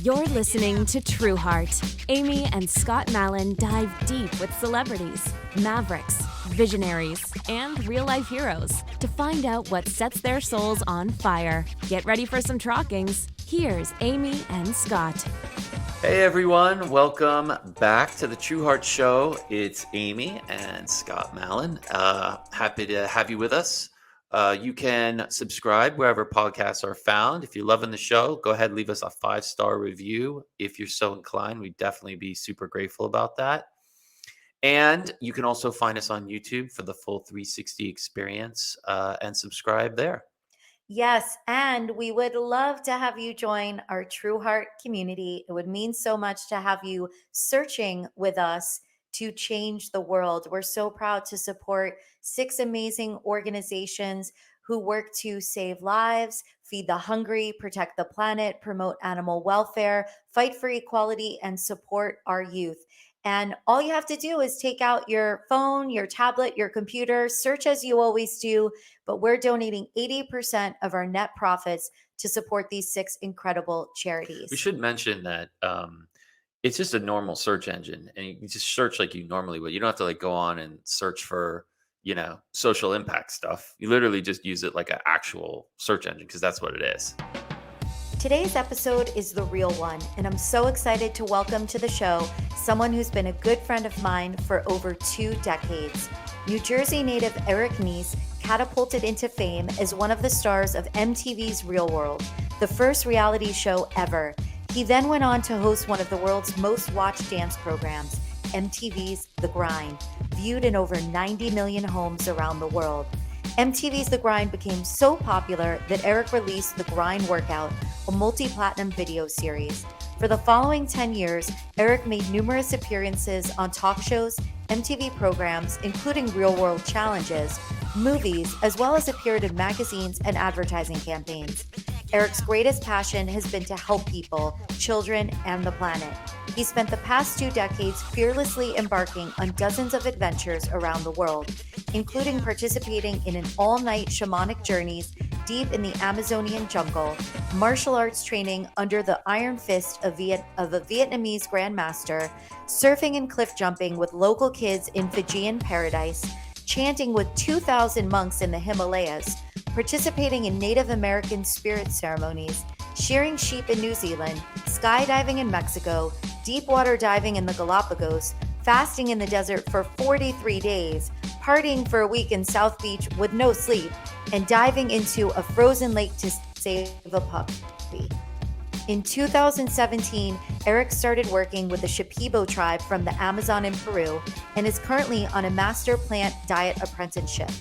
You're listening to Trueheart. Amy and Scott Mallon dive deep with celebrities, mavericks, visionaries, and real-life heroes to find out what sets their souls on fire. Get ready for some talkings. Here's Amy and Scott. Hey everyone, welcome back to the Trueheart Show. It's Amy and Scott Mallon. Happy to have you with us. You can subscribe wherever podcasts are found. If you're loving the show, go ahead and leave us a 5-star review. If you're so inclined, we'd definitely be super grateful about that. And you can also find us on YouTube for the full 360 experience and subscribe there. Yes, and we would love to have you join our Trueheart community. It would mean so much to have you searching with us to change the world. We're so proud to support 6 amazing organizations who work to save lives, feed the hungry, protect the planet, promote animal welfare, fight for equality, and support our youth. And all you have to do is take out your phone, your tablet, your computer, search as you always do. But we're donating 80% of our net profits to support these 6 incredible charities. We should mention that it's just a normal search engine, and you can just search like you normally would. You don't have to go on and search for, social impact stuff. You literally just use it like an actual search engine because that's what it is. Today's episode is the real one, and I'm so excited to welcome to the show someone who's been a good friend of mine for over 2 decades. New Jersey native Eric Nies catapulted into fame as one of the stars of MTV's Real World, the first reality show ever. He then went on to host one of the world's most watched dance programs, MTV's The Grind, viewed in over 90 million homes around the world. MTV's The Grind became so popular that Eric released The Grind Workout, a multi-platinum video series. For the following 10 years, Eric made numerous appearances on talk shows, MTV programs, including real-world challenges, movies, as well as appeared in magazines and advertising campaigns. Eric's greatest passion has been to help people, children, and the planet. He spent the past 2 decades fearlessly embarking on dozens of adventures around the world, including participating in an all-night shamanic journeys deep in the Amazonian jungle, martial arts training under the iron fist of a Vietnamese grandmaster, surfing and cliff jumping with local kids in Fijian paradise, chanting with 2,000 monks in the Himalayas, participating in Native American spirit ceremonies, shearing sheep in New Zealand, skydiving in Mexico, deep water diving in the Galapagos, fasting in the desert for 43 days, partying for a week in South Beach with no sleep, and diving into a frozen lake to save a puppy. In 2017, Eric started working with the Shipibo tribe from the Amazon in Peru and is currently on a master plant diet apprenticeship.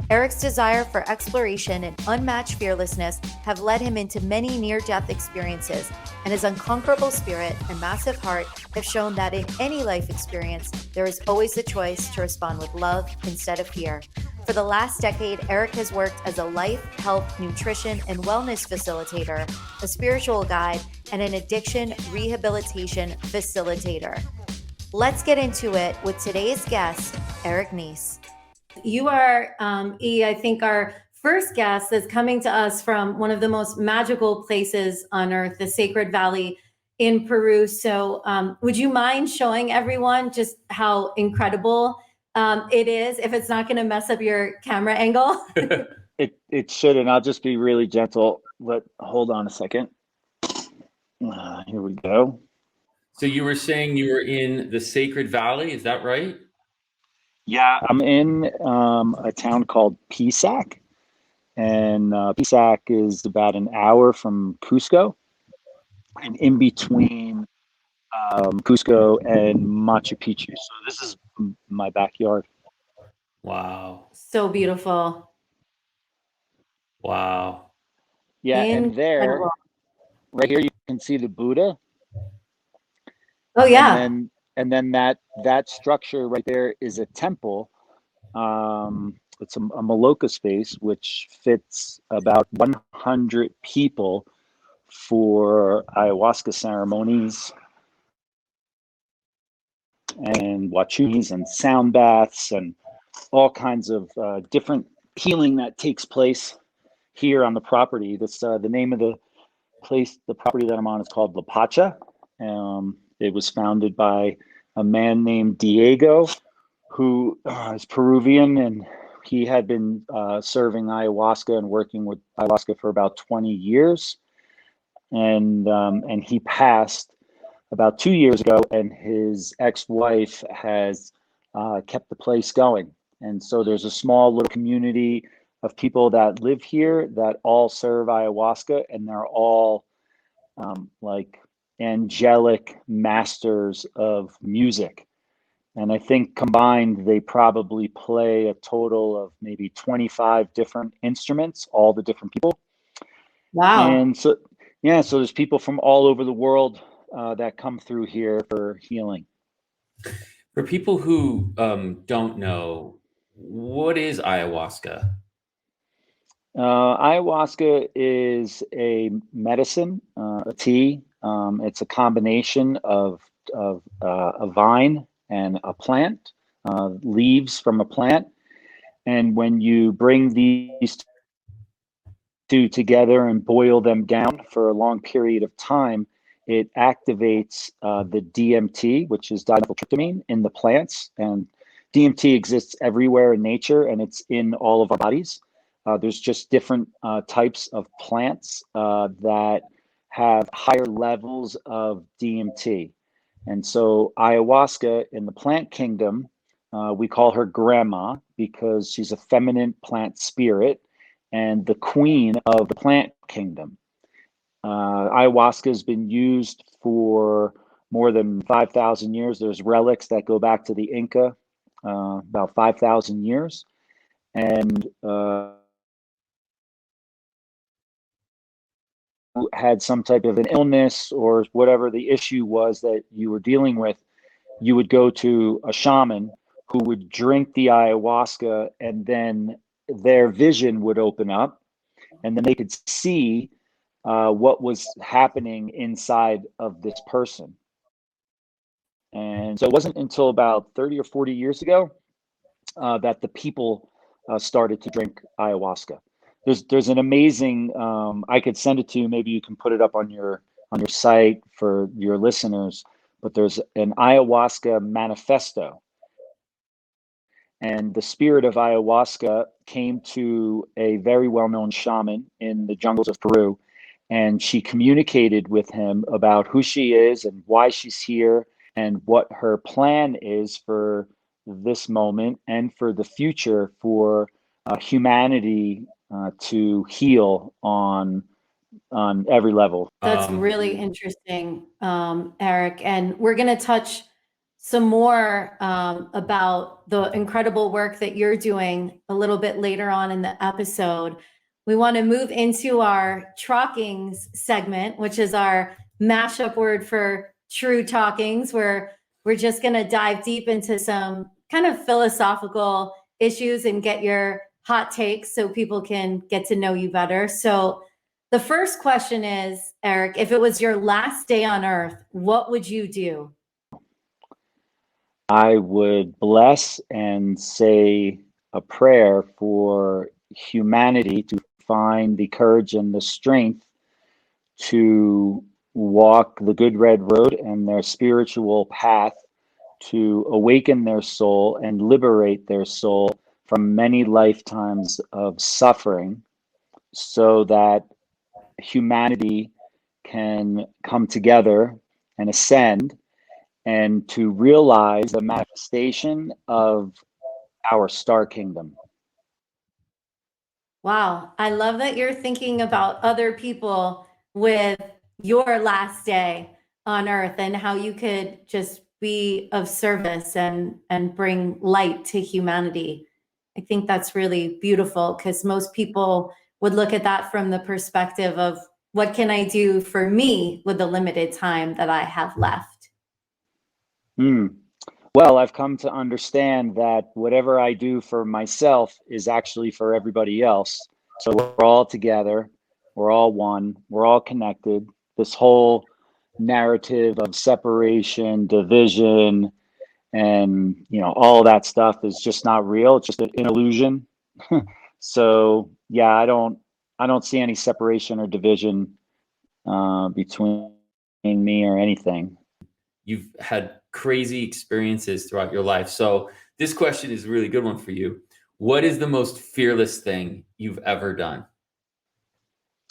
Eric's desire for exploration and unmatched fearlessness have led him into many near-death experiences, and his unconquerable spirit and massive heart have shown that in any life experience, there is always the choice to respond with love instead of fear. For the last decade, Eric has worked as a life, health, nutrition, and wellness facilitator, a spiritual guide, and an addiction rehabilitation facilitator. Let's get into it with today's guest, Eric Nies. You are, I think, our first guest that's coming to us from one of the most magical places on earth, the Sacred Valley in Peru. So would you mind showing everyone just how incredible it is, if it's not going to mess up your camera angle? It shouldn't. I'll just be really gentle. But hold on a second. Here we go. So you were saying you were in the Sacred Valley, is that right? Yeah, I'm in a town called Pisac, and Pisac is about an hour from Cusco, and in between Cusco and Machu Picchu. So this is my backyard. Wow. So beautiful. Wow. Yeah, and there, Incredible. right here, you can see the Buddha. Oh yeah. And then that structure right there is a temple. It's a Maloka space, which fits about 100 people for ayahuasca ceremonies and wachunis and sound baths and all kinds of different healing that takes place here on the property. That's the name of the the property that I'm on is called La Pacha. It was founded by a man named Diego, who is Peruvian, and he had been serving ayahuasca and working with ayahuasca for about 20 years. And he passed about 2 years ago, and his ex-wife has kept the place going. And so there's a small little community of people that live here that all serve ayahuasca, and they're all like angelic masters of music. And I think combined, they probably play a total of maybe 25 different instruments, all the different people. Wow. And so, yeah, so there's people from all over the world that come through here for healing. For people who don't know, what is ayahuasca? Ayahuasca is a medicine, a tea. It's a combination of a vine and a plant, leaves from a plant. And when you bring these two together and boil them down for a long period of time, it activates the DMT, which is dimethyltryptamine, in the plants. And DMT exists everywhere in nature, and it's in all of our bodies. There's just different types of plants that have higher levels of DMT. And so ayahuasca in the plant kingdom, we call her grandma because she's a feminine plant spirit and the queen of the plant kingdom. Ayahuasca has been used for more than 5,000 years. There's relics that go back to the Inca, about 5,000 years. And had some type of an illness or whatever the issue was that you were dealing with, you would go to a shaman who would drink the ayahuasca, and then their vision would open up, and then they could see what was happening inside of this person. And so it wasn't until about 30 or 40 years ago that the people started to drink ayahuasca. There's an amazing, I could send it to you, maybe you can put it up on your site for your listeners, but there's an ayahuasca manifesto. And the spirit of ayahuasca came to a very well-known shaman in the jungles of Peru, and she communicated with him about who she is and why she's here and what her plan is for this moment and for the future for humanity to heal on every level. That's really interesting, Eric. And we're going to touch some more about the incredible work that you're doing a little bit later on in the episode. We want to move into our Talkings segment, which is our mashup word for true talkings, where we're just going to dive deep into some kind of philosophical issues and get your hot takes so people can get to know you better. So the first question is, Eric, if it was your last day on earth, what would you do? I would bless and say a prayer for humanity to find the courage and the strength to walk the good red road and their spiritual path to awaken their soul and liberate their soul from many lifetimes of suffering so that humanity can come together and ascend and to realize the manifestation of our star kingdom. Wow. I love that you're thinking about other people with your last day on earth and how you could just be of service and bring light to humanity. I think that's really beautiful because most people would look at that from the perspective of what can I do for me with the limited time that I have left? Well, I've come to understand that whatever I do for myself is actually for everybody else. So we're all together, we're all one, we're all connected. This whole narrative of separation, division, and all that stuff is just not real. It's just an illusion. So yeah, I don't see any separation or division between me or anything. You've had crazy experiences throughout your life. So this question is a really good one for you. What is the most fearless thing you've ever done?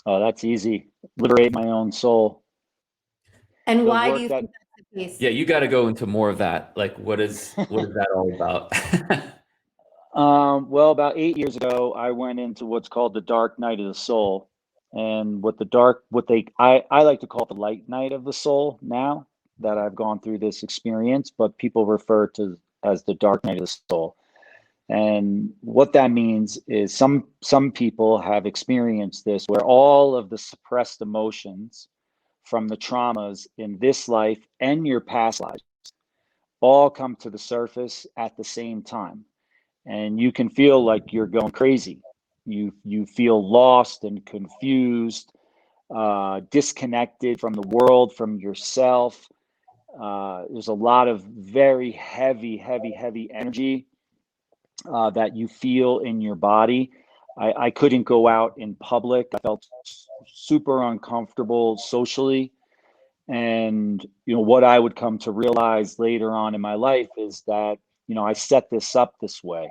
Oh, that's easy. Liberate my own soul. And The why do work you that think that's the case? Yeah, you got to go into more of that. Like, what is that all about? Well, about 8 years ago, I went into what's called the dark night of the soul. And I like to call it the light night of the soul now that I've gone through this experience, but people refer to as the dark night of the soul. And what that means is some people have experienced this where all of the suppressed emotions from the traumas in this life and your past lives all come to the surface at the same time. And you can feel like you're going crazy. You feel lost and confused, disconnected from the world, from yourself. There's a lot of very heavy energy that you feel in your body. I couldn't go out in public. I felt super uncomfortable socially. And, what I would come to realize later on in my life is that, I set this up this way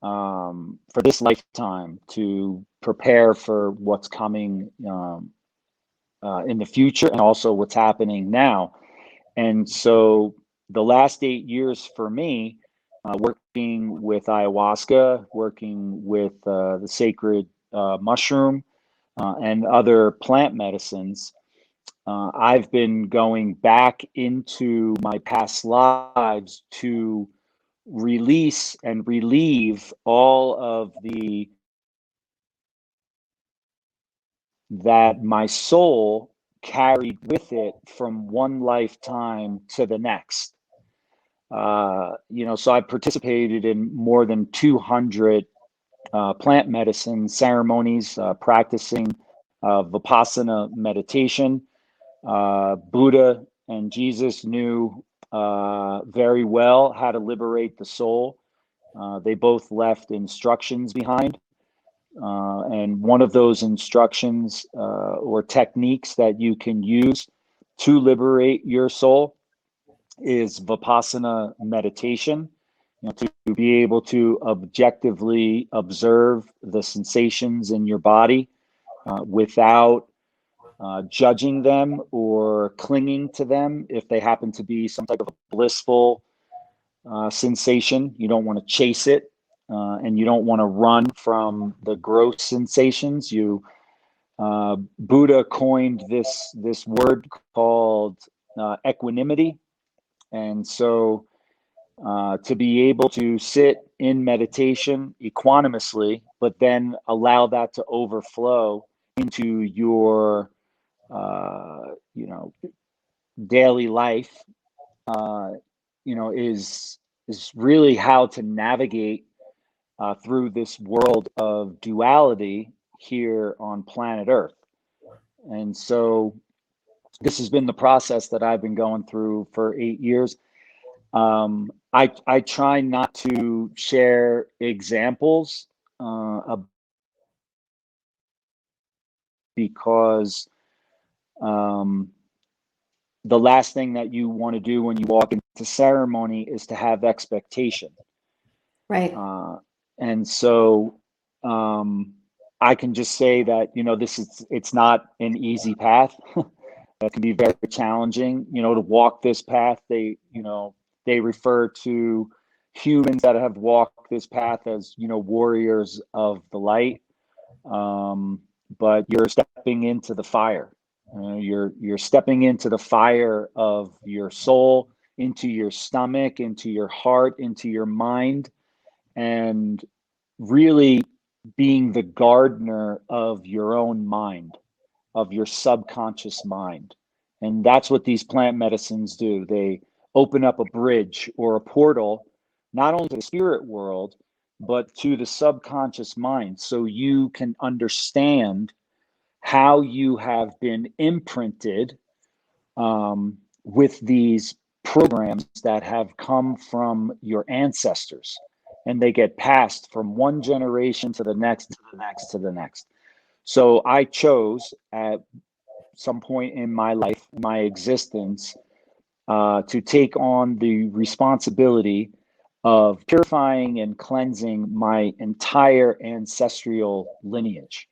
for this lifetime to prepare for what's coming in the future and also what's happening now. And so the last 8 years for me, working with ayahuasca, working with the sacred mushroom and other plant medicines, I've been going back into my past lives to release and relieve all of that my soul carried with it from one lifetime to the next. So I participated in more than 200 plant medicine ceremonies, practicing Vipassana meditation. Buddha and Jesus knew very well how to liberate the soul. They both left instructions behind. And one of those instructions or techniques that you can use to liberate your soul is Vipassana meditation. To be able to objectively observe the sensations in your body without judging them or clinging to them. If they happen to be some type of blissful sensation, you don't want to chase it, and you don't want to run from the gross sensations. Buddha coined this word called equanimity, and so to be able to sit in meditation equanimously, but then allow that to overflow into your daily life, is really how to navigate through this world of duality here on planet Earth. And so this has been the process that I've been going through for 8 years. I try not to share examples because the last thing that you want to do when you walk into ceremony is to have expectation. Right. And so I can just say that, it's not an easy path. That can be very challenging, to walk this path. They refer to humans that have walked this path as, warriors of the light. But you're stepping into the fire. You're stepping into the fire of your soul, into your stomach, into your heart, into your mind, and really being the gardener of your own mind, of your subconscious mind. And that's what these plant medicines do. They open up a bridge or a portal, not only to the spirit world, but to the subconscious mind, so you can understand how you have been imprinted with these programs that have come from your ancestors, and they get passed from one generation to the next, to the next, to the next. So I chose at some point in my life, my existence, to take on the responsibility of purifying and cleansing my entire ancestral lineage.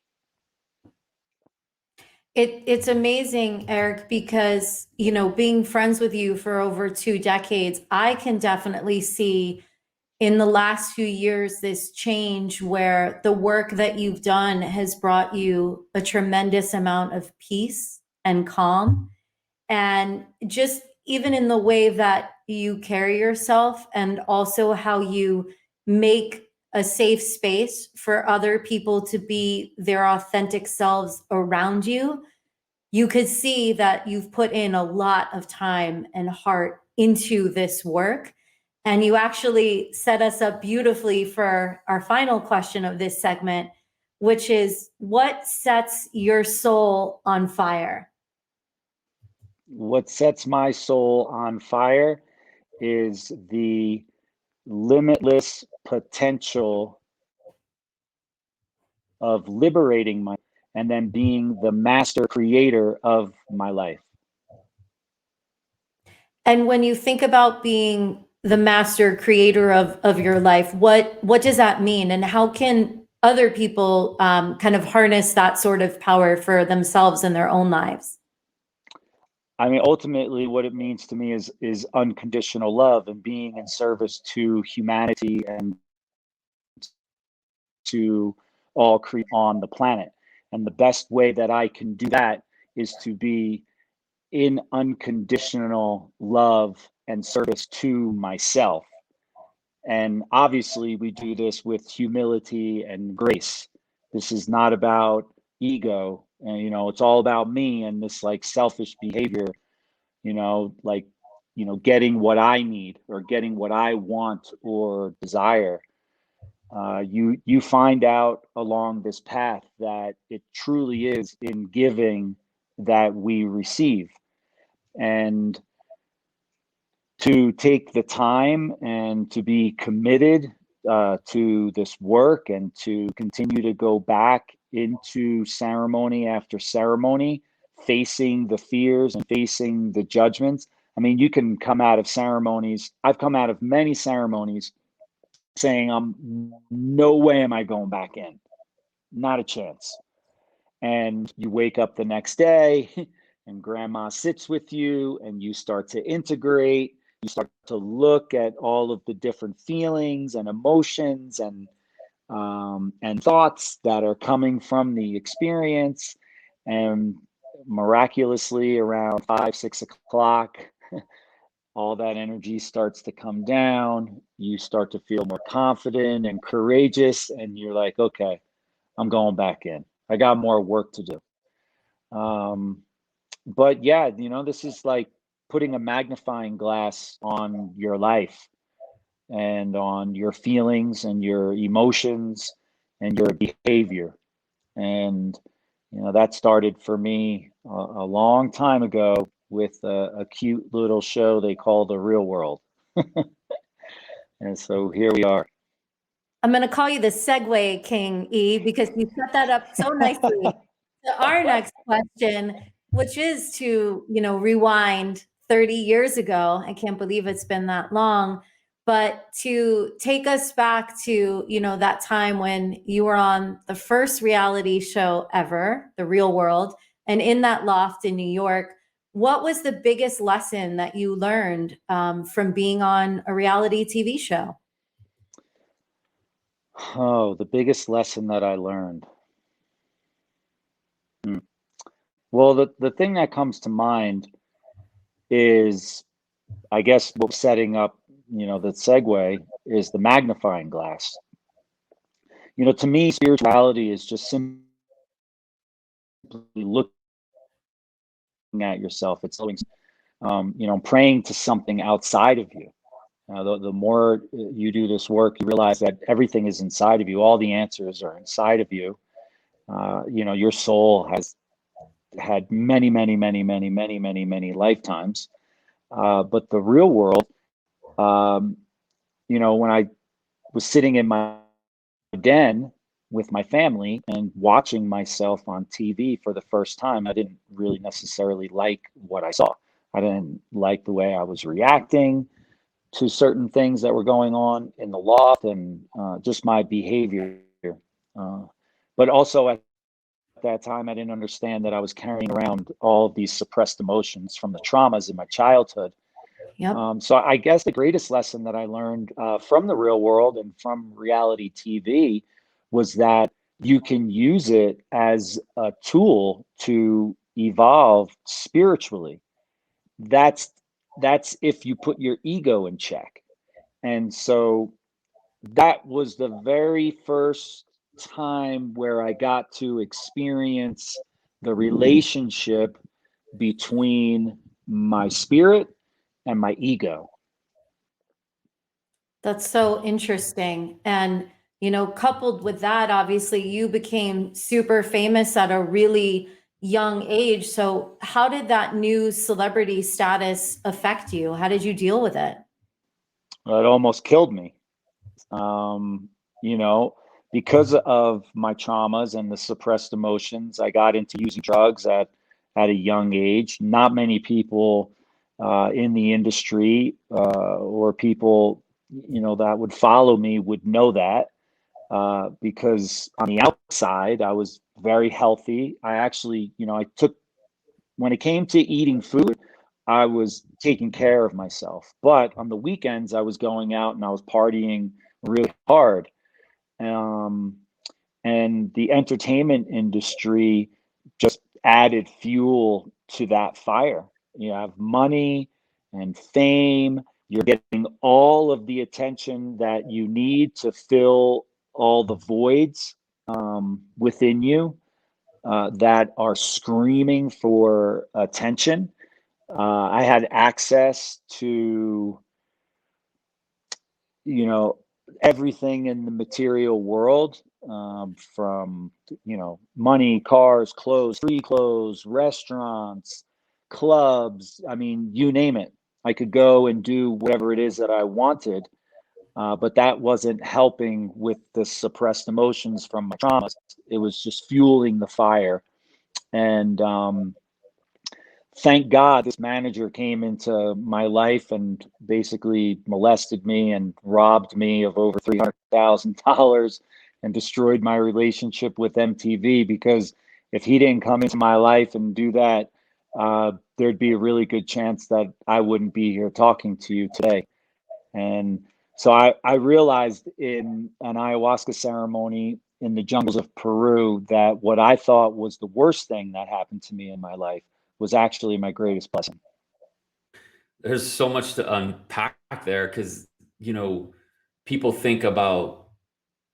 It's amazing, Eric, because, being friends with you for over 2 decades, I can definitely see in the last few years this change where the work that you've done has brought you a tremendous amount of peace and calm. And just even in the way that you carry yourself, and also how you make a safe space for other people to be their authentic selves around you, you could see that you've put in a lot of time and heart into this work. And you actually set us up beautifully for our final question of this segment, which is, what sets your soul on fire? What sets my soul on fire is the limitless potential of liberating my, and then being the master creator of my life. And when you think about being the master creator of your life, what does that mean? And how can other people kind of harness that sort of power for themselves in their own lives? I mean, ultimately, what it means to me is unconditional love and being in service to humanity and to all creatures on the planet. And the best way that I can do that is to be in unconditional love and service to myself. And obviously, we do this with humility and grace. This is not about ego. And, it's all about me and this like selfish behavior, like, getting what I need or getting what I want or desire. You find out along this path that it truly is in giving that we receive. And to take the time and to be committed to this work and to continue to go back into ceremony after ceremony, facing the fears and facing the judgments. I mean, you can come out of ceremonies. I've come out of many ceremonies saying, no way am I going back in. Not a chance. And you wake up the next day and grandma sits with you and you start to integrate. You start to look at all of the different feelings and emotions and thoughts that are coming from the experience. And miraculously, around 5, 6 o'clock, all that energy starts to come down. You start to feel more confident and courageous, and you're like, okay, I'm going back in. I got more work to do. But yeah, this is like putting a magnifying glass on your life and on your feelings and your emotions and your behavior. And, that started for me a long time ago with a cute little show they call The Real World. And so here we are. I'm going to call you the Segway King, E, because you set that up so nicely to our next question, which is to, rewind 30 years ago. I can't believe it's been that long, but to take us back to, that time when you were on the first reality show ever, The Real World, and in that loft in New York. What was the biggest lesson that you learned from being on a reality TV show? Oh, the biggest lesson that I learned. Well, the thing that comes to mind is, I guess, what setting up, the segue is the magnifying glass. To me, spirituality is just simply looking at yourself. It's always, praying to something outside of you. The more you do this work, you realize that everything is inside of you. All the answers are inside of you. Your soul has had many, many, many, many, many, many, many lifetimes. But the real world, when I was sitting in my den with my family and watching myself on TV for the first time, I didn't really necessarily like what I saw. I didn't like the way I was reacting to certain things that were going on in the loft, and just my behavior. Uh, but also at that time, I didn't understand that I was carrying around all of these suppressed emotions from the traumas in my childhood. Yep. So I guess the greatest lesson that I learned from the real world and from reality TV was that you can use it as a tool to evolve spiritually. That's that's if you put your ego in check. And so that was the very first time where I got to experience the relationship between my spirit and my ego. That's so interesting. And, coupled with that, obviously, you became super famous at a really young age. So, how did that new celebrity status affect you? How did you deal with it? It almost killed me. Um, you know, because of my traumas and the suppressed emotions, I got into using drugs at a young age. Not many people in the industry or people, that would follow me would know that because on the outside, I was very healthy. I actually, I took, when it came to eating food, I was taking care of myself. But on the weekends, I was going out and I was partying really hard. Um, and the entertainment industry just added fuel to that fire. You have money and fame. You're getting all of the attention that you need to fill all the voids within you that are screaming for attention. I had access to, you know, everything in the material world, from, money, cars, clothes, free clothes, restaurants, clubs. I mean, you name it. I could go and do whatever it is that I wanted, but that wasn't helping with the suppressed emotions from my traumas. It was just fueling the fire. And thank God this manager came into my life and basically molested me and robbed me of over $300,000 and destroyed my relationship with MTV. Because if he didn't come into my life and do that, there'd be a really good chance that I wouldn't be here talking to you today. And so I realized in an ayahuasca ceremony in the jungles of Peru that what I thought was the worst thing that happened to me in my life was actually my greatest blessing. There's so much to unpack there because, you know, people think about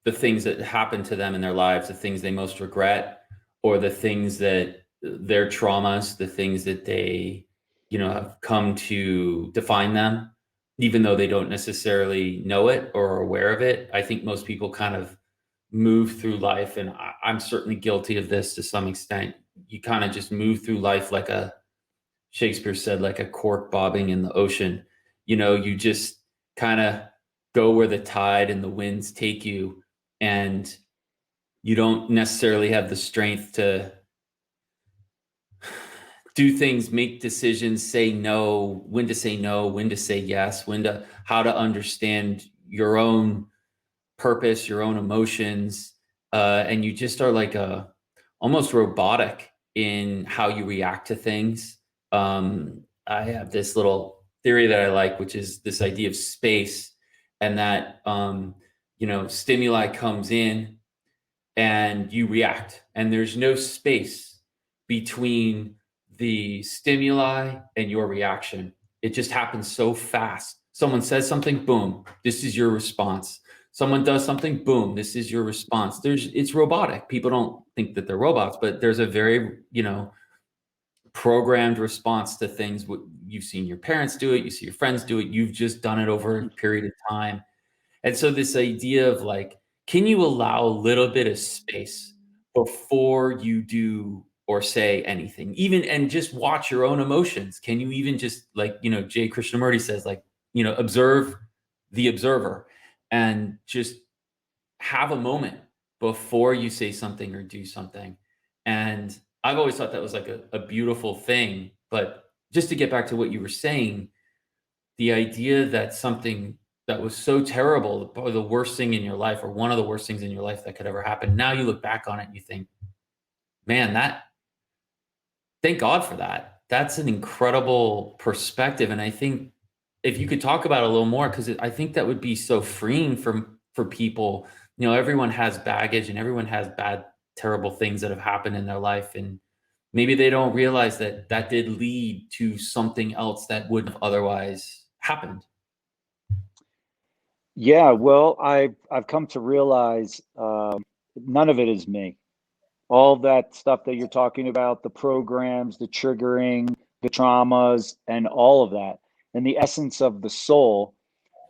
the things that happen to them in their lives, the things they most regret, or the things that their traumas, the things that they, have come to define them, even though they don't necessarily know it or are aware of it. I think most people kind of move through life, and I'm certainly guilty of this to some extent. You kind of just move through life like Shakespeare said, like a cork bobbing in the ocean. You just kind of go where the tide and the winds take you, and you don't necessarily have the strength to do things, make decisions, say no, when to say no, when to say yes, how to understand your own purpose, your own emotions. And you just are like almost robotic in how you react to things. I have this little theory that I like, which is this idea of space, and that, stimuli comes in and you react, and there's no space between the stimuli and your reaction. It just happens so fast. Someone says something, boom, this is your response. Someone does something, boom, this is your response. It's robotic. People don't think that they're robots, but there's a very, programmed response to things. You've seen your parents do it, you see your friends do it, you've just done it over a period of time. And so this idea of like, can you allow a little bit of space before you do or say anything, even, and just watch your own emotions? Can you even just, like, Jay Krishnamurti says, like, observe the observer, and just have a moment before you say something or do something. And I've always thought that was like a beautiful thing. But just to get back to what you were saying, the idea that something that was so terrible, probably the worst thing in your life, or one of the worst things in your life that could ever happen, now you look back on it and you think, man, thank God for that. That's an incredible perspective. And I think if you could talk about it a little more, because I think that would be so freeing for people. You know, everyone has baggage and everyone has bad, terrible things that have happened in their life. And maybe they don't realize that that did lead to something else that wouldn't have otherwise happened. Yeah, well, I've come to realize none of it is me. All that stuff that you're talking about, the programs, the triggering, the traumas, and all of that, and the essence of the soul,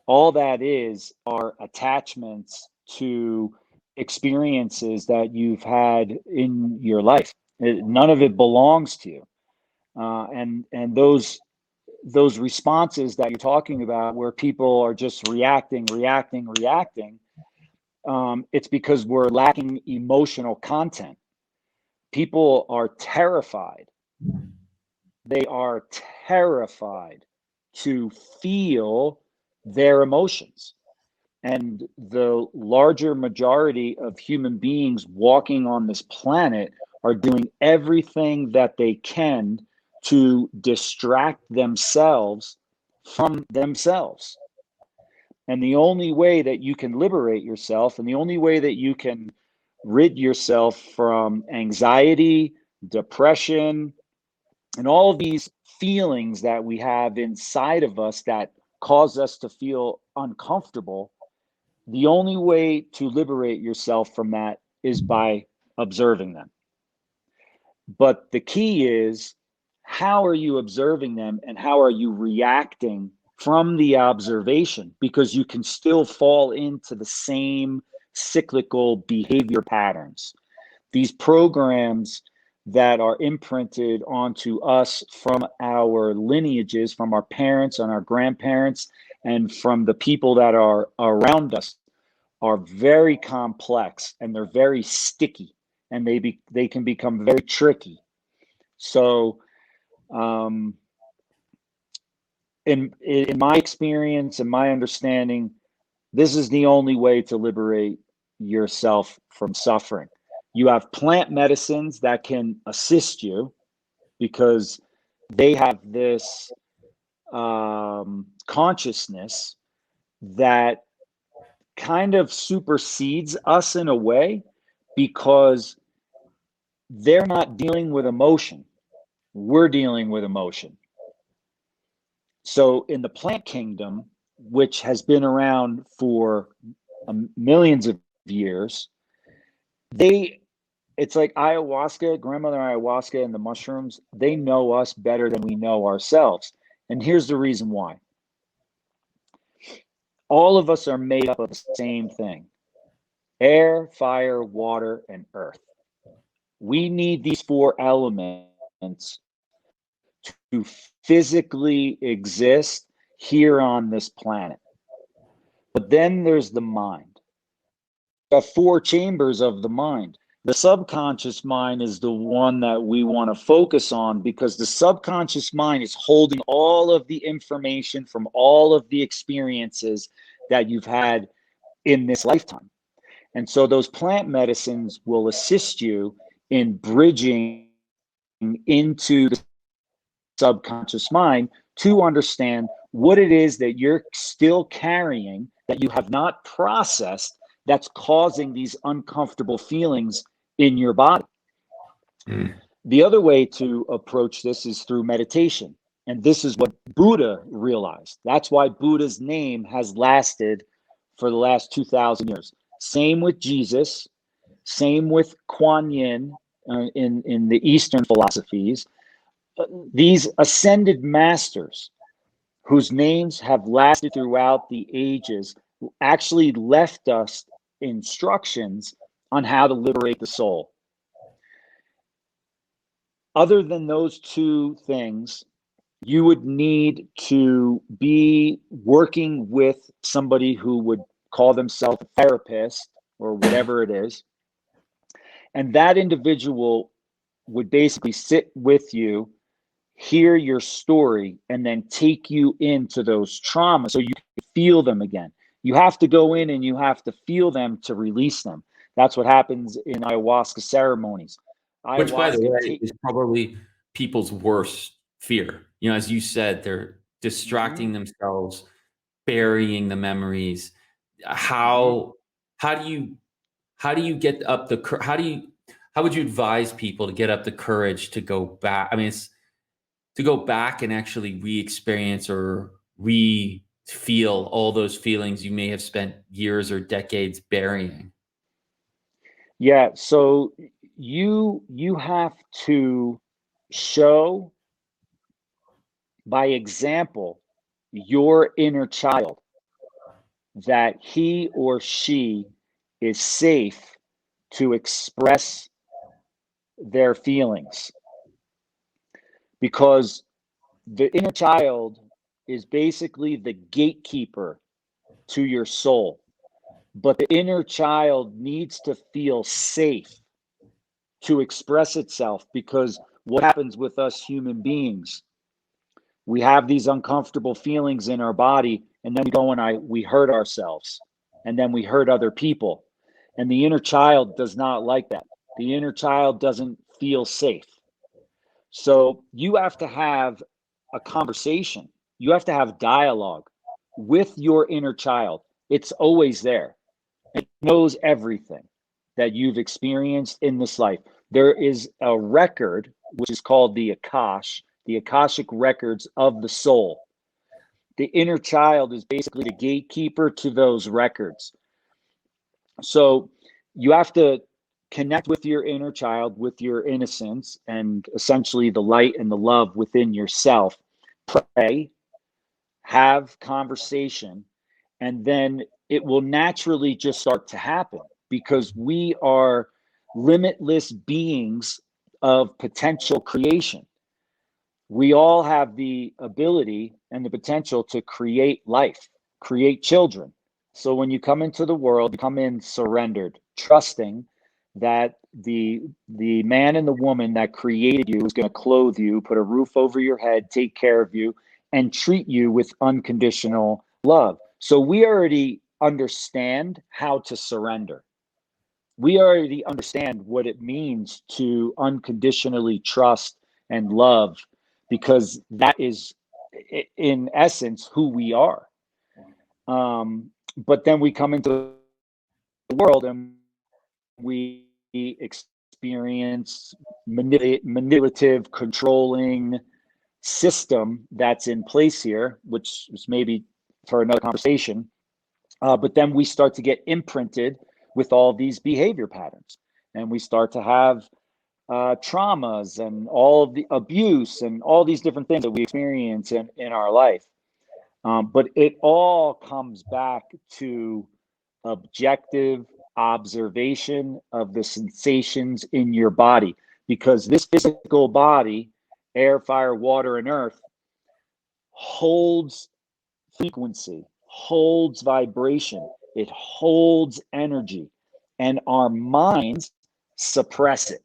all that is are attachments to experiences that you've had in your life. None of it belongs to you. And those responses that you're talking about, where people are just reacting, it's because we're lacking emotional content. People are terrified. They are terrified to feel their emotions. And the larger majority of human beings walking on this planet are doing everything that they can to distract themselves from themselves. And the only way that you can liberate yourself, and the only way that you can rid yourself from anxiety, depression, and all of these feelings that we have inside of us that cause us to feel uncomfortable, the only way to liberate yourself from that is by observing them. But the key is, how are you observing them and how are you reacting from the observation? Because you can still fall into the same cyclical behavior patterns. These programs that are imprinted onto us from our lineages, from our parents and our grandparents, and from the people that are around us, are very complex, and they're very sticky, and they can become very tricky. So in my experience and my understanding, this is the only way to liberate yourself from suffering. You have plant medicines that can assist you because they have this consciousness that kind of supersedes us in a way, because they're not dealing with emotion. We're dealing with emotion. So in the plant kingdom, which has been around for millions of years, it's like ayahuasca, grandmother ayahuasca, and the mushrooms, they know us better than we know ourselves. And here's the reason why. All of us are made up of the same thing: air, fire, water, and earth. We need these four elements to physically exist here on this planet. But then there's the mind. We have four chambers of the mind. The subconscious mind is the one that we want to focus on, because the subconscious mind is holding all of the information from all of the experiences that you've had in this lifetime. And so those plant medicines will assist you in bridging into the subconscious mind to understand what it is that you're still carrying, that you have not processed, that's causing these uncomfortable feelings in your body. The other way to approach this is through meditation. And this is what Buddha realized. That's why Buddha's name has lasted for the last 2,000 years. Same with Jesus, same with Kuan Yin in the Eastern philosophies. These ascended masters, whose names have lasted throughout the ages, actually left us instructions on how to liberate the soul. Other than those two things, you would need to be working with somebody who would call themselves a therapist or whatever it is. And that individual would basically sit with you, hear your story, and then take you into those traumas so you can feel them again. You have to go in and you have to feel them to release them. That's what happens in ayahuasca ceremonies. Which, by the Ayahuasca way, is probably people's worst fear. As you said, they're distracting themselves, burying the memories. How do you get up how would you advise people to get up the courage to go back? I mean, it's to go back and actually re-experience or re-feel all those feelings you may have spent years or decades burying. Yeah, so you have to show by example your inner child that he or she is safe to express their feelings, because the inner child is basically the gatekeeper to your soul. But the inner child needs to feel safe to express itself, because what happens with us human beings, we have these uncomfortable feelings in our body, and then we go and we hurt ourselves, and then we hurt other people. And the inner child does not like that. The inner child doesn't feel safe. So you have to have a conversation. You have to have dialogue with your inner child. It's always there. It knows everything that you've experienced in this life. There is a record, which is called the Akashic records of the soul. The inner child is basically the gatekeeper to those records. So you have to connect with your inner child, with your innocence, and essentially the light and the love within yourself. Pray, have conversation, and then it will naturally just start to happen, because we are limitless beings of potential creation. We all have the ability and the potential to create life, create children. So when you come into the world, you come in surrendered, trusting that the man and the woman that created you is going to clothe you, put a roof over your head, take care of you, and treat you with unconditional love. So we already understand how to surrender. We already understand what it means to unconditionally trust and love, because that is, in essence, who we are. But then we come into the world and we experience manipulative, controlling system that's in place here, which is maybe for another conversation. But then we start to get imprinted with all these behavior patterns, and we start to have traumas and all of the abuse and all these different things that we experience in our life. But it all comes back to objective observation of the sensations in your body, because this physical body, air, fire, water, and earth, holds frequency, holds vibration, it holds energy, and our minds suppress it.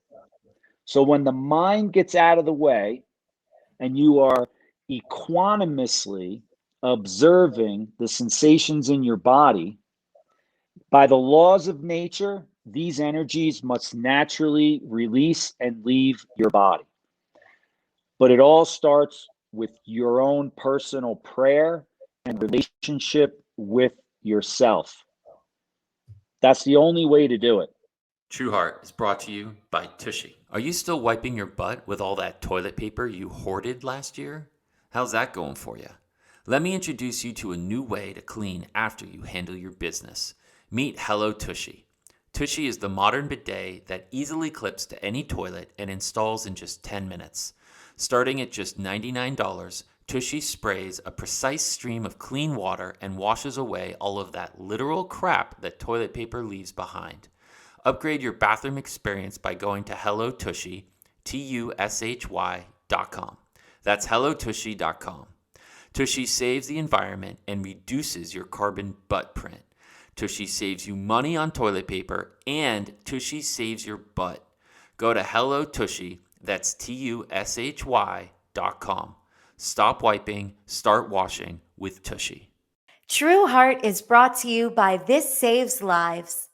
So when the mind gets out of the way and you are equanimously observing the sensations in your body, by the laws of nature, these energies must naturally release and leave your body. But it all starts with your own personal prayer and relationship with yourself. That's the only way to do it. Trueheart is brought to you by Tushy. Are you still wiping your butt with all that toilet paper you hoarded last year? How's that going for you? Let me introduce you to a new way to clean after you handle your business. Meet Hello Tushy. Tushy is the modern bidet that easily clips to any toilet and installs in just 10 minutes. Starting at just $99, Tushy sprays a precise stream of clean water and washes away all of that literal crap that toilet paper leaves behind. Upgrade your bathroom experience by going to HelloTushy, TUSHY.com. That's HelloTushy.com. Tushy saves the environment and reduces your carbon butt print. Tushy saves you money on toilet paper, and Tushy saves your butt. Go to Hello Tushy, that's TUSHY.com. Stop wiping, start washing with Tushy. Trueheart is brought to you by This Saves Lives.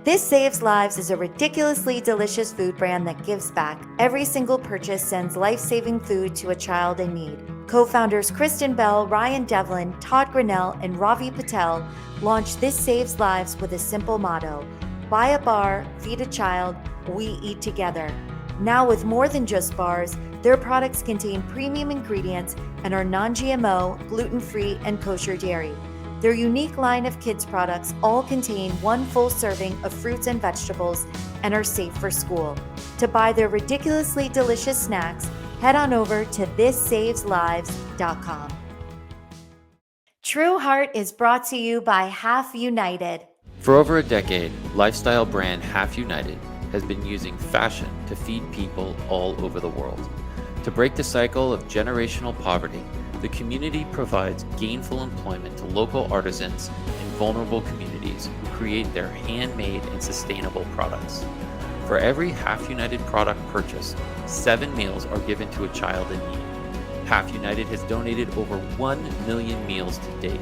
This Saves Lives is a ridiculously delicious food brand that gives back. Every single purchase sends life-saving food to a child in need. Co-founders Kristen Bell, Ryan Devlin, Todd Grinnell, and Ravi Patel launched This Saves Lives with a simple motto: buy a bar, feed a child, we eat together. Now with more than just bars, their products contain premium ingredients and are non-GMO, gluten-free, and kosher dairy. Their unique line of kids products all contain one full serving of fruits and vegetables and are safe for school. To buy their ridiculously delicious snacks, head on over to thisSavesLives.com. Trueheart is brought to you by Half United. For over a decade, lifestyle brand Half United has been using fashion to feed people all over the world. To break the cycle of generational poverty, the community provides gainful employment to local artisans in vulnerable communities who create their handmade and sustainable products. For every Half United product purchased, 7 meals are given to a child in need. Half United has donated over 1 million meals to date.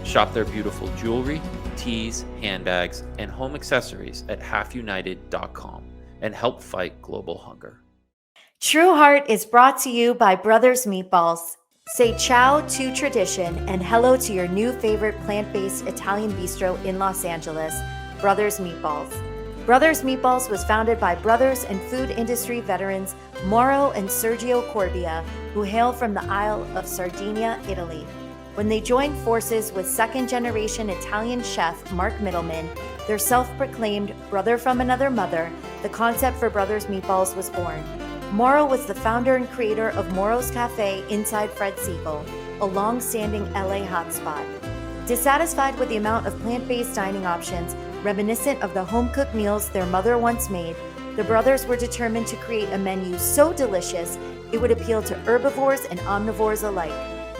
Shop their beautiful jewelry, teas, handbags, and home accessories at halfunited.com and help fight global hunger. Trueheart is brought to you by Brothers Meatballs. Say ciao to tradition and hello to your new favorite plant-based Italian bistro in Los Angeles, Brothers Meatballs. Brothers Meatballs was founded by brothers and food industry veterans Mauro and Sergio Corbia, who hail from the Isle of Sardinia, Italy. When they joined forces with second-generation Italian chef Mark Middleman, their self-proclaimed brother from another mother, the concept for Brothers Meatballs was born. Mauro was the founder and creator of Mauro's Cafe inside Fred Siegel, a long-standing LA hotspot. Dissatisfied with the amount of plant-based dining options reminiscent of the home-cooked meals their mother once made, the brothers were determined to create a menu so delicious it would appeal to herbivores and omnivores alike.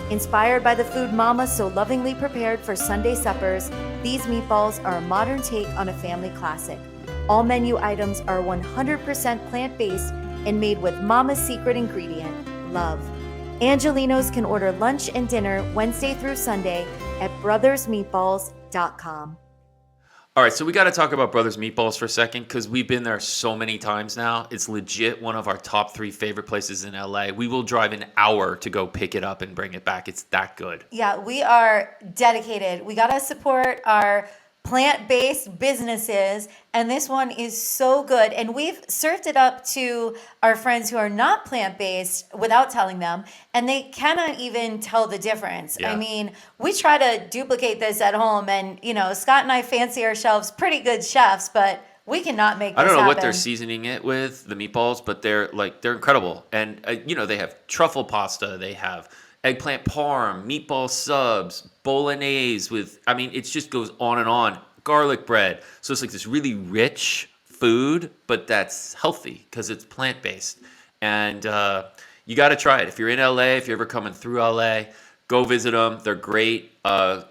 Inspired by the food Mama so lovingly prepared for Sunday suppers, these meatballs are a modern take on a family classic. All menu items are 100% plant-based and made with Mama's secret ingredient, love. Angelinos can order lunch and dinner Wednesday through Sunday at brothersmeatballs.com. All right, so we got to talk about Brothers Meatballs for a second because we've been there so many times now. It's legit one of our top 3 favorite places in LA. We will drive an hour to go pick it up and bring it back. It's that good. Yeah, we are dedicated. We got to support our plant-based businesses, and this one is so good. And we've served it up to our friends who are not plant-based without telling them, and they cannot even tell the difference. Yeah. I mean, we try to duplicate this at home, and Scott and I fancy ourselves pretty good chefs, but we cannot make this I don't know what happen. they're seasoning it with, the meatballs, but they're incredible. And they have truffle pasta, they have eggplant parm, meatball subs, bolognese it just goes on and on. Garlic bread. So it's like this really rich food, but that's healthy because it's plant-based. And you got to try it. If you're in LA, if you're ever coming through LA, go visit them. They're great,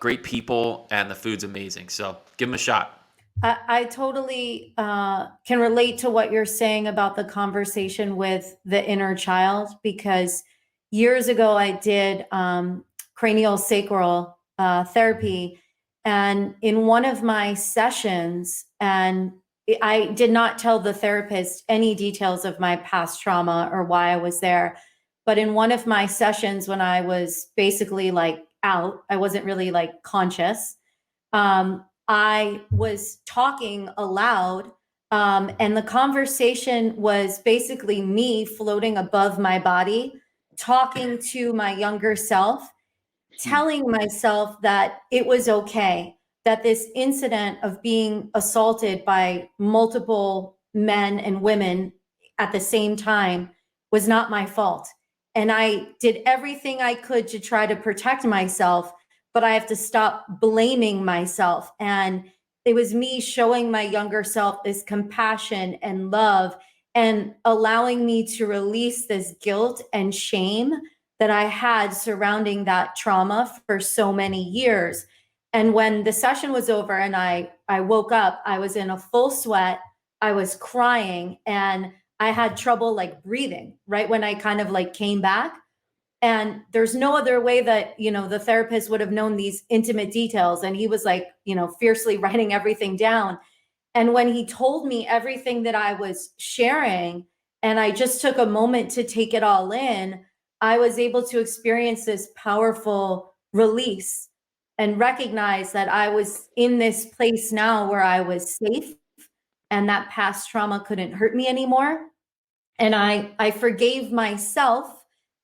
great people, and the food's amazing. So give them a shot. I totally can relate to what you're saying about the conversation with the inner child, because years ago I did cranial sacral therapy, and in one of my sessions, and I did not tell the therapist any details of my past trauma or why I was there, but in one of my sessions when I was basically out, I wasn't really conscious, I was talking aloud, and the conversation was basically me floating above my body, talking to my younger self, telling myself that it was okay, that this incident of being assaulted by multiple men and women at the same time was not my fault. And I did everything I could to try to protect myself, but I have to stop blaming myself. And it was me showing my younger self this compassion and love and allowing me to release this guilt and shame that I had surrounding that trauma for so many years. And when the session was over and I woke up, I was in a full sweat. I was crying and I had trouble like breathing right when I kind of like came back. And there's no other way that, the therapist would have known these intimate details. And he was like, fiercely writing everything down. And when he told me everything that I was sharing, and I just took a moment to take it all in, I was able to experience this powerful release and recognize that I was in this place now where I was safe and that past trauma couldn't hurt me anymore. And I forgave myself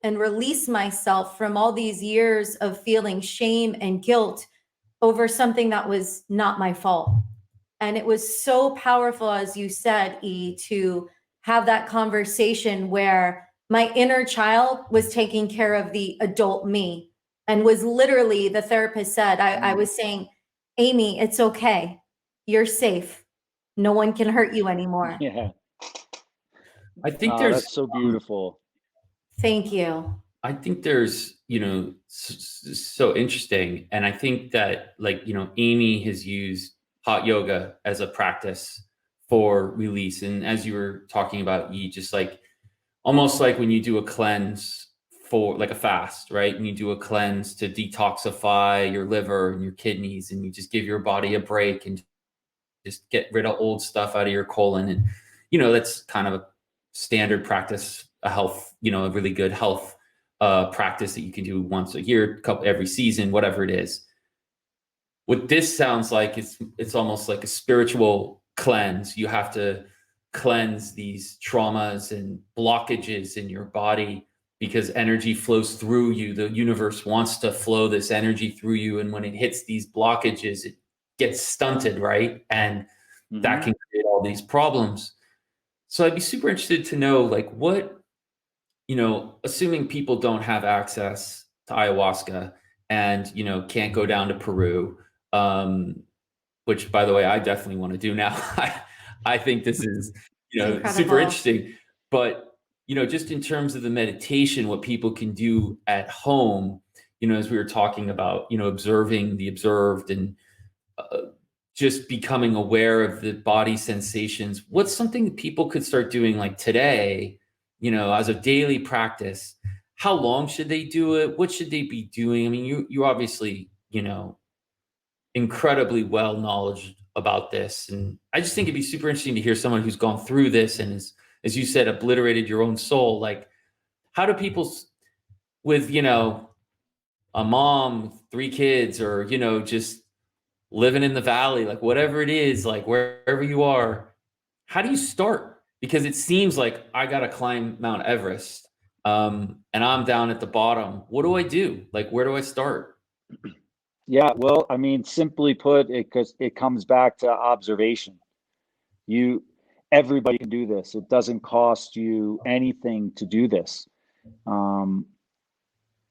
and released myself from all these years of feeling shame and guilt over something that was not my fault. And it was so powerful, as you said, E, to have that conversation where my inner child was taking care of the adult me and was literally, the therapist said, I was saying, Amy, it's okay. You're safe. No one can hurt you anymore. Yeah. I think that's so beautiful. Thank you. I think there's, so interesting. And I think that Amy has used hot yoga as a practice for release. And as you were talking about, you just almost like when you do a cleanse for like a fast, right? And you do a cleanse to detoxify your liver and your kidneys, and you just give your body a break and just get rid of old stuff out of your colon. And, that's kind of a standard practice, a health, a really good health practice that you can do once a year, every season, whatever it is. What this sounds like is it's almost like a spiritual cleanse. You have to cleanse these traumas and blockages in your body because energy flows through you. The universe wants to flow this energy through you. And when it hits these blockages, it gets stunted, right? And that can create all these problems. So I'd be super interested to know what, assuming people don't have access to ayahuasca and, can't go down to Peru, which by the way, I definitely want to do now. I think this is, super interesting, but, just in terms of the meditation, what people can do at home, as we were talking about, observing the observed and just becoming aware of the body sensations. What's something that people could start doing today, as a daily practice? How long should they do it? What should they be doing? I mean, you obviously, incredibly well knowledge about this. And I just think it'd be super interesting to hear someone who's gone through this and is, as you said, obliterated your own soul. How do people with, a mom, 3 kids, or, just living in the valley, whatever it is, wherever you are, how do you start? Because it seems like I got to climb Mount Everest and I'm down at the bottom. What do I do? Where do I start? Yeah, well, I mean, simply put, it comes back to observation. Everybody can do this. It doesn't cost you anything to do this.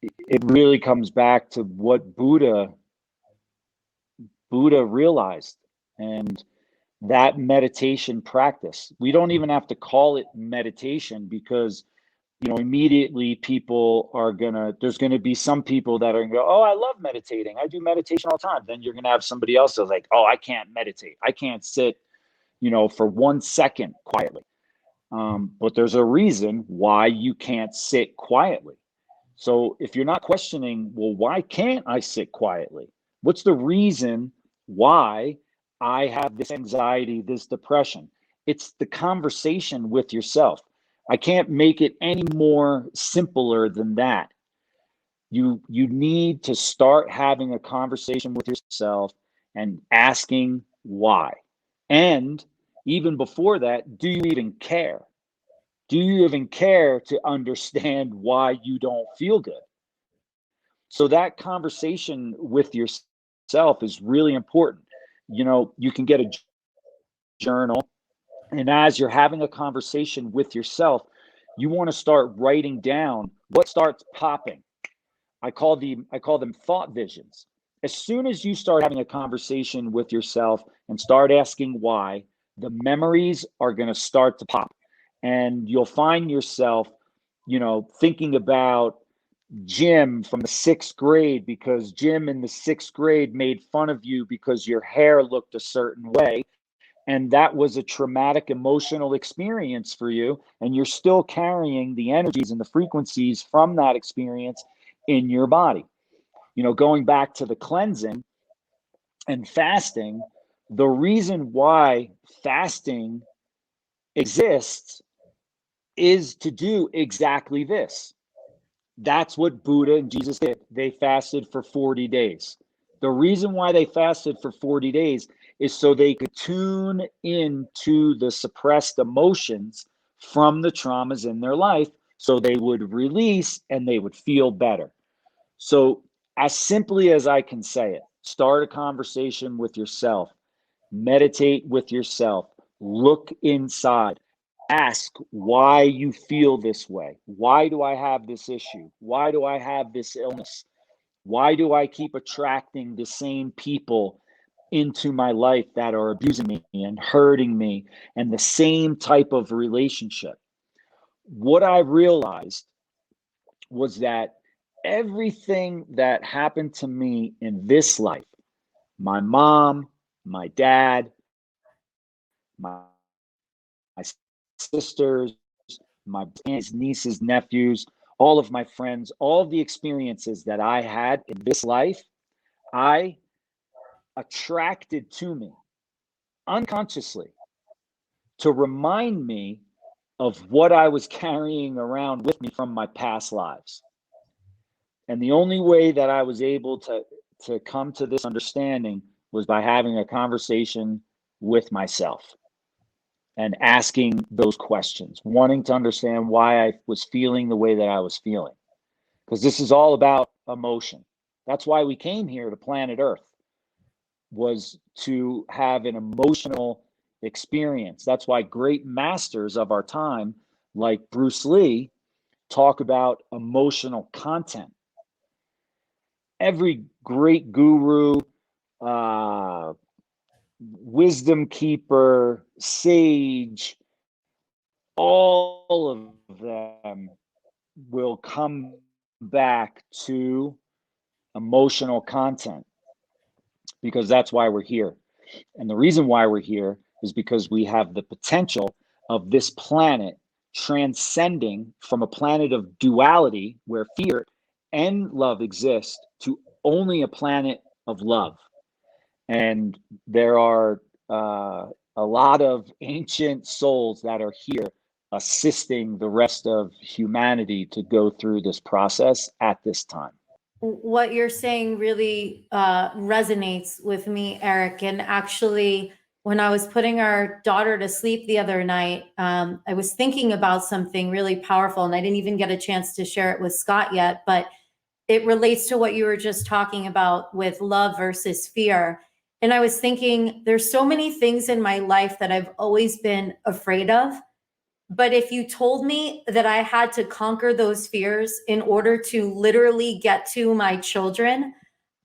It really comes back to what Buddha realized, and that meditation practice. We don't even have to call it meditation because, immediately there's gonna be some people that are gonna go, oh, I love meditating. I do meditation all the time. Then you're gonna have somebody else that's like, oh, I can't meditate. I can't sit, for 1 second quietly. But there's a reason why you can't sit quietly. So if you're not questioning, well, why can't I sit quietly? What's the reason why I have this anxiety, this depression? It's the conversation with yourself. I can't make it any more simpler than that. You need to start having a conversation with yourself and asking why. And even before that, do you even care? Do you even care to understand why you don't feel good? So that conversation with yourself is really important. You can get a journal, and as you're having a conversation with yourself, you want to start writing down what starts popping. I call them thought visions. As soon as you start having a conversation with yourself and start asking why, the memories are going to start to pop. And you'll find yourself, thinking about, Jim from the 6th grade because Jim in the 6th grade made fun of you because your hair looked a certain way. And that was a traumatic emotional experience for you. And you're still carrying the energies and the frequencies from that experience in your body. Going back to the cleansing and fasting, the reason why fasting exists is to do exactly this. That's what Buddha and Jesus did. They fasted for 40 days. The reason why they fasted for 40 days is so they could tune into the suppressed emotions from the traumas in their life so they would release and they would feel better. So, as simply as I can say it, start a conversation with yourself, meditate with yourself, look inside. Ask why you feel this way. Why do I have this issue? Why do I have this illness? Why do I keep attracting the same people into my life that are abusing me and hurting me and the same type of relationship? What I realized was that everything that happened to me in this life, my mom, my dad, my sisters, my aunts, nieces, nephews, all of my friends, all of the experiences that I had in this life, I attracted to me unconsciously to remind me of what I was carrying around with me from my past lives. And the only way that I was able to come to this understanding was by having a conversation with myself and asking those questions, wanting to understand why I was feeling the way that I was feeling. Because this is all about emotion. That's why we came here to planet Earth, was to have an emotional experience. That's why great masters of our time, like Bruce Lee, talk about emotional content. Every great guru, wisdom keeper, sage, all of them will come back to emotional content because that's why we're here. And the reason why we're here is because we have the potential of this planet transcending from a planet of duality where fear and love exist to only a planet of love. And there are a lot of ancient souls that are here assisting the rest of humanity to go through this process at this time. What you're saying really resonates with me, Eric. And actually, when I was putting our daughter to sleep the other night, I was thinking about something really powerful, and I didn't even get a chance to share it with Scott yet, but it relates to what you were just talking about with love versus fear. And I was thinking, there's so many things in my life that I've always been afraid of. But if you told me that I had to conquer those fears in order to literally get to my children,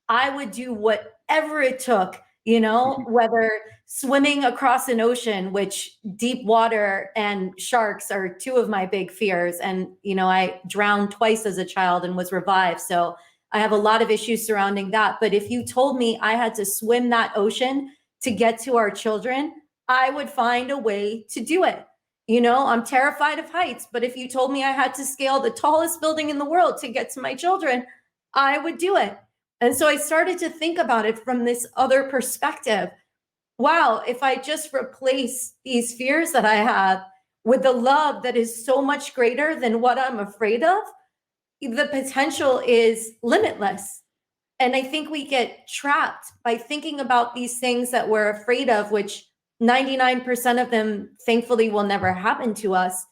I would do whatever it took, whether swimming across an ocean, which deep water and sharks are two of my big fears. And, I drowned twice as a child and was revived. So I have a lot of issues surrounding that. But if you told me I had to swim that ocean to get to our children, I would find a way to do it. I'm terrified of heights, but if you told me I had to scale the tallest building in the world to get to my children, I would do it. And so I started to think about it from this other perspective. Wow, if I just replace these fears that I have with the love that is so much greater than what I'm afraid of, the potential is limitless. And I think we get trapped by thinking about these things that we're afraid of, which 99% of them, thankfully, will never happen to us,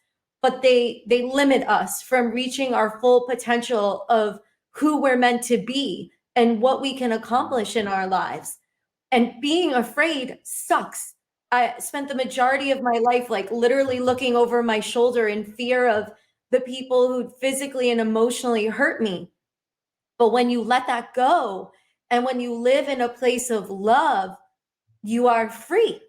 but they limit us from reaching our full potential of who we're meant to be and what we can accomplish in our lives. And being afraid sucks. I spent the majority of my life like literally looking over my shoulder in fear of the people who physically and emotionally hurt me. But when you let that go and when you live in a place of love, you are free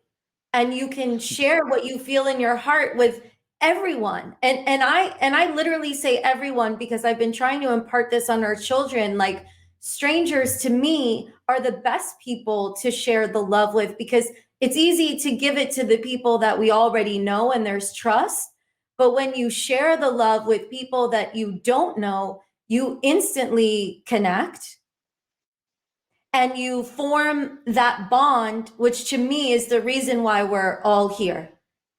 and you can share what you feel in your heart with everyone. And I literally say everyone because I've been trying to impart this on our children. Like, strangers to me are the best people to share the love with, because it's easy to give it to the people that we already know and there's trust. But when you share the love with people that you don't know, you instantly connect and you form that bond, which to me is the reason why we're all here,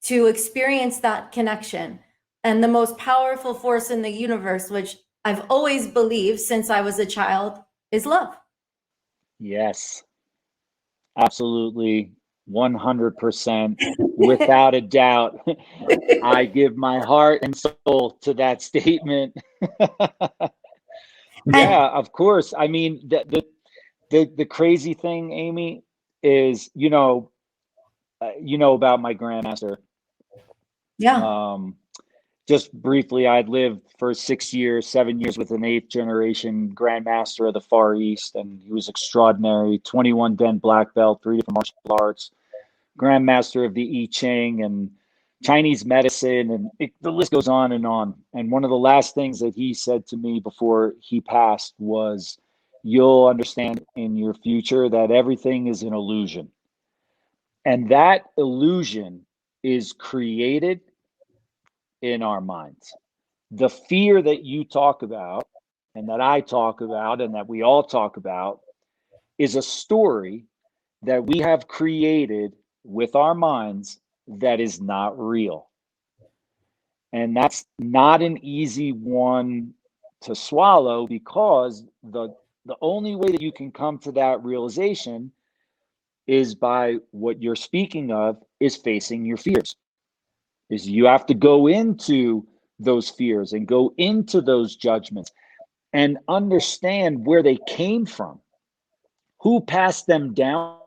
to experience that connection. And the most powerful force in the universe, which I've always believed since I was a child, is love. Yes, absolutely. 100%, without a doubt. I give my heart and soul to that statement. Yeah, of course. I mean, the crazy thing, Amy, is you know about my grandmaster. Yeah. Just briefly, I'd lived for 6 years, 7 years with an eighth generation grandmaster of the Far East, and he was extraordinary. 21 Den black belt, 3 different martial arts, grandmaster of the I Ching and Chinese medicine, and the list goes on and on. And one of the last things that he said to me before he passed was, "You'll understand in your future that everything is an illusion." And that illusion is created in our minds. The fear that you talk about and that I talk about and that we all talk about is a story that we have created with our minds that is not real. And that's not an easy one to swallow, because the only way that you can come to that realization is by what you're speaking of, is facing your fears. Is you have to go into those fears and go into those judgments and understand where they came from, who passed them down.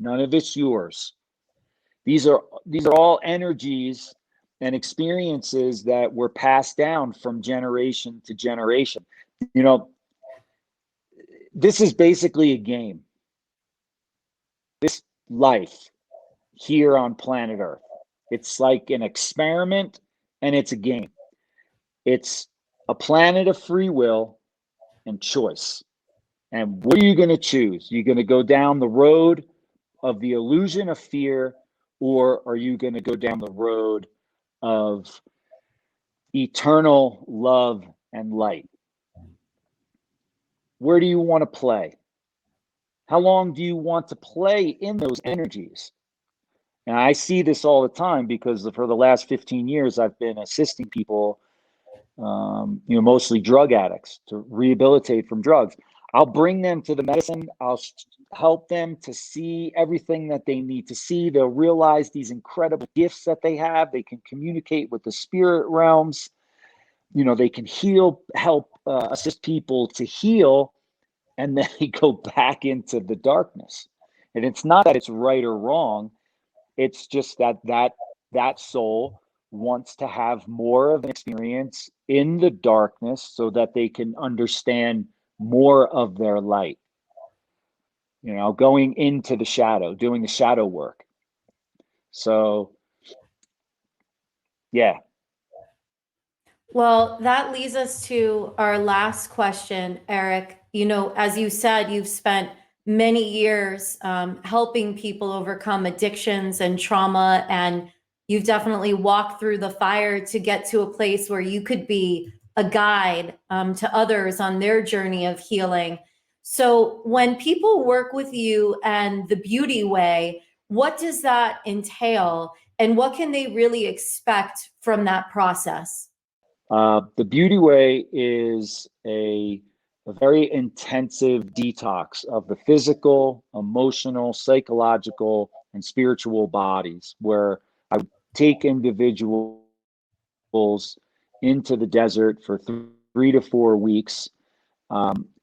None of it's yours. These are all energies and experiences that were passed down from generation to generation. You know, this is basically a game. This life here on planet Earth, it's like an experiment and it's a game. It's a planet of free will and choice. And what are you going to choose? You're going to go down the road of the illusion of fear, or are you going to go down the road of eternal love and light? Where do you want to play? How long do you want to play in those energies? And I see this all the time because for the last 15 years, I've been assisting people, mostly drug addicts, to rehabilitate from drugs. I'll bring them to the medicine. I'll help them to see everything that they need to see. They'll realize these incredible gifts that they have. They can communicate with the spirit realms. They can heal, help assist people to heal, and then they go back into the darkness. And it's not that it's right or wrong. It's just that soul wants to have more of an experience in the darkness so that they can understand more of their light. Going into the shadow, doing the shadow work. So, yeah. Well, that leads us to our last question, Eric. As you said, you've spent many years helping people overcome addictions and trauma, and you've definitely walked through the fire to get to a place where you could be a guide to others on their journey of healing. So when people work with you and the beauty way, what does that entail, and what can they really expect from that process? The beauty way is a very intensive detox of the physical, emotional, psychological, and spiritual bodies, where I take individuals into the desert for 3 to 4 weeks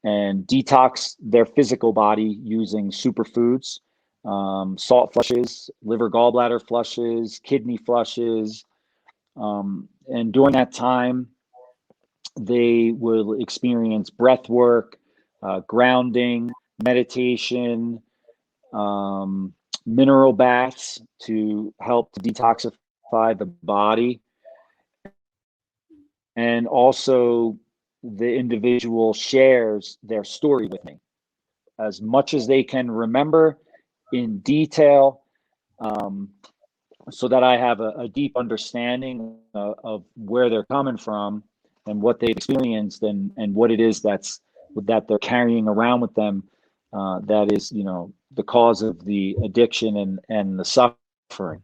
and detox their physical body using superfoods, salt flushes, liver gallbladder flushes, kidney flushes. And during that time, they will experience breath work, grounding, meditation, mineral baths to help to detoxify the body. And also the individual shares their story with me as much as they can remember in detail, so that I have a deep understanding of where they're coming from and what they've experienced, and what it is that they're carrying around with them, that is, the cause of the addiction and the suffering.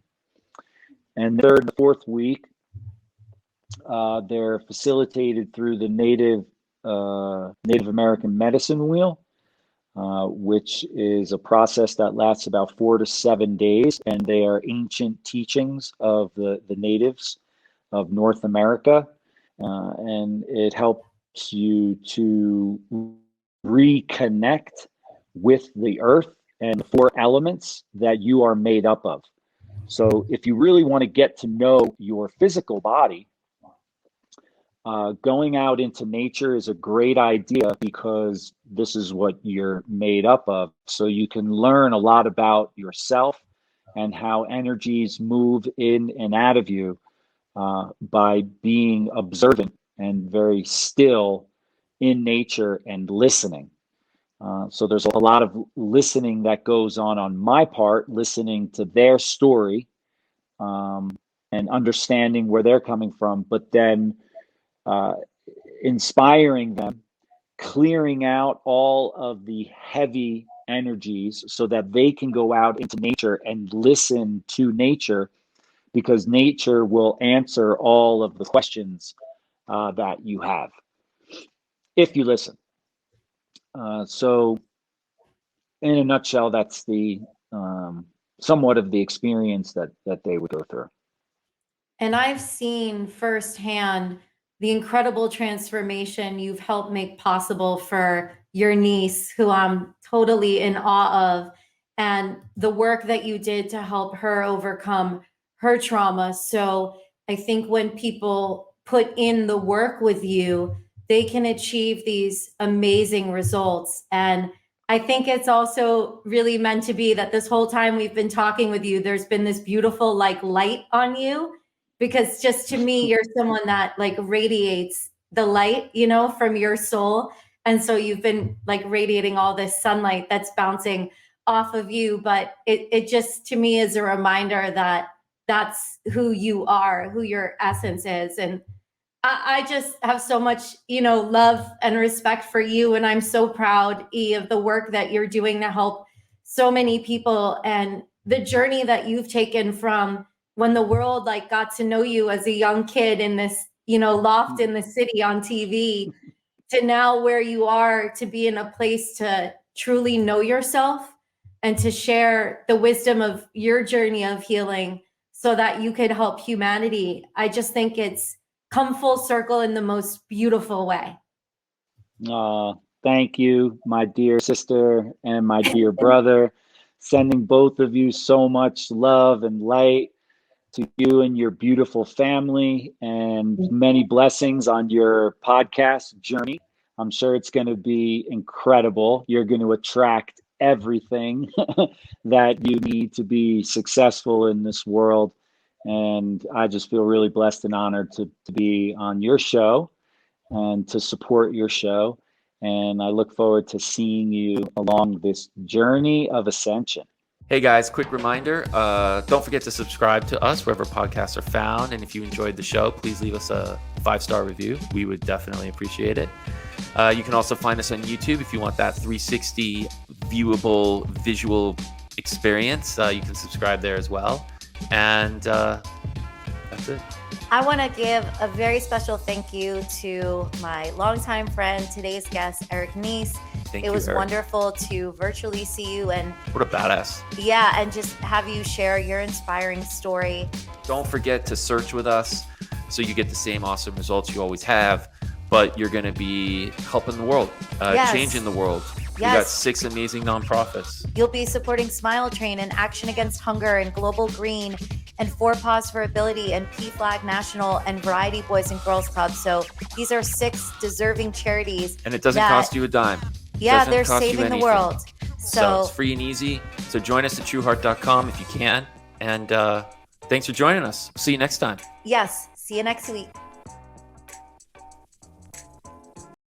And the third and fourth week, they're facilitated through the Native American medicine wheel, which is a process that lasts about 4 to 7 days, and they are ancient teachings of the natives of North America, and it helps you to reconnect with the earth and the 4 elements that you are made up of. So if you really want to get to know your physical body, going out into nature is a great idea, because this is what you're made up of. So you can learn a lot about yourself and how energies move in and out of you, by being observant and very still in nature and listening. So there's a lot of listening that goes on my part, listening to their story, and understanding where they're coming from, but then inspiring them, clearing out all of the heavy energies so that they can go out into nature and listen to nature, because nature will answer all of the questions that you have if you listen. So in a nutshell, that's the somewhat of the experience that they would go through. And I've seen firsthand the incredible transformation you've helped make possible for your niece, who I'm totally in awe of, and the work that you did to help her overcome her trauma. So I think when people put in the work with you, they can achieve these amazing results. And I think it's also really meant to be that this whole time we've been talking with you, there's been this beautiful light on you, because just to me, you're someone that radiates the light, from your soul. And so you've been radiating all this sunlight that's bouncing off of you. But it just, to me, is a reminder that that's who you are, who your essence is. And I just have so much, love and respect for you. And I'm so proud, E, of the work that you're doing to help so many people, and the journey that you've taken from when the world got to know you as a young kid in this, loft in the city on TV, to now where you are, to be in a place to truly know yourself and to share the wisdom of your journey of healing so that you could help humanity. I just think it's come full circle in the most beautiful way. Thank you, my dear sister and my dear brother. Sending both of you so much love and light, to you and your beautiful family, and many blessings on your podcast journey. I'm sure it's going to be incredible. You're going to attract everything that you need to be successful in this world. And I just feel really blessed and honored to be on your show and to support your show. And I look forward to seeing you along this journey of ascension. Hey guys, quick reminder, don't forget to subscribe to us wherever podcasts are found. And if you enjoyed the show, please leave us a 5-star review. We would definitely appreciate it. You can also find us on YouTube if you want that 360 viewable visual experience. You can subscribe there as well. And that's it. I want to give a very special thank you to my longtime friend, today's guest, Eric Nies. It was wonderful to virtually see you, and what a badass. Yeah, and just have you share your inspiring story. Don't forget to search with us so you get the same awesome results you always have, but you're going to be helping the world, changing the world. We got 6 amazing nonprofits. You'll be supporting Smile Train and Action Against Hunger and Global Green and 4 Paws for Ability and P-Flag National and Variety Boys and Girls Club. So these are 6 deserving charities. And it doesn't cost you a dime. Yeah, they're saving the world. So it's free and easy. So join us at trueheart.com if you can. And thanks for joining us. See you next time. Yes. See you next week.